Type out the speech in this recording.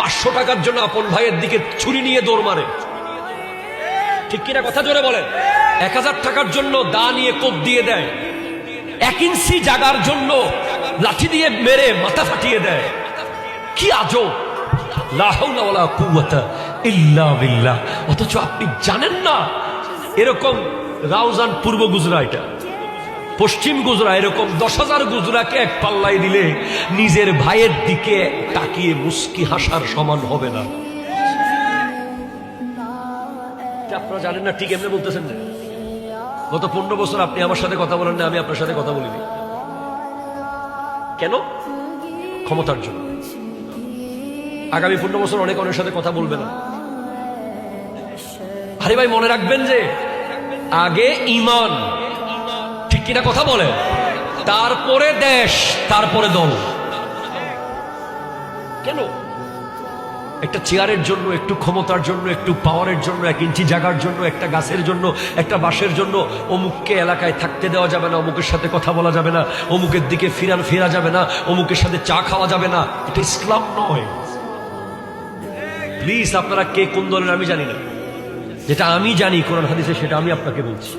500 টাকার জন্য আপন ভাইয়ের দিকে ছুরি নিয়ে দৌড় মারে, ঠিক কিনা? কথা জোরে বলেন। 1000 টাকার জন্য দা নিয়ে কোপ দিয়ে দেয়, 1 ইঞ্চি জাগার জন্য লাঠি দিয়ে মেরে মাথা ফাটিয়ে দেয়। কি আজব! লা হাওলা ওয়ালা কুওয়াতা ইল্লা বিল্লাহ। অথচ আপনি জানেন না এরকম রাউজান পূর্ব গুজরা, এটা পশ্চিম গুজরা, এরকম 10,000 গুজরাকে এক পাল্লায় দিলে নিজের ভাইয়ের দিকে তাকিয়ে মুস্কি হাসার সমান হবে না। আপনারা জানেন না, ঠিক এমনি বলতেছেন না। গত 15 বছর আপনি আমার সাথে কথা বলেন না, আমি আপনার সাথে কথা বলিনি। কেন? ক্ষমতার জন্য। আগামী 15 বছর অনেকের সাথে কথা বলবে না। আরে ভাই, মনে রাখবেন যে আগে ঈমান, ঠিক কিনা কথা বলে, তারপরে দেশ, তারপরে দল। কেন? একটা চেয়ারের জন্য, একটু ক্ষমতার জন্য, একটু পাওয়ারের জন্য, 1 ইঞ্চি জায়গার জন্য, একটা গাছের জন্য, একটা বাঁশের জন্য অমুককে এলাকায় থাকতে দেওয়া যাবে না, অমুকের সাথে কথা বলা যাবে না, অমুকের দিকে ফেরা যাবে না, অমুকের সাথে চা খাওয়া যাবে না। এটা ইসলাম নয়। প্লিজ, আপনারা কে কোন দলের আমি জানি না, যেটা আমি জানি কোরআন হাদিসে সেটা আমি আপনাকে বলছি।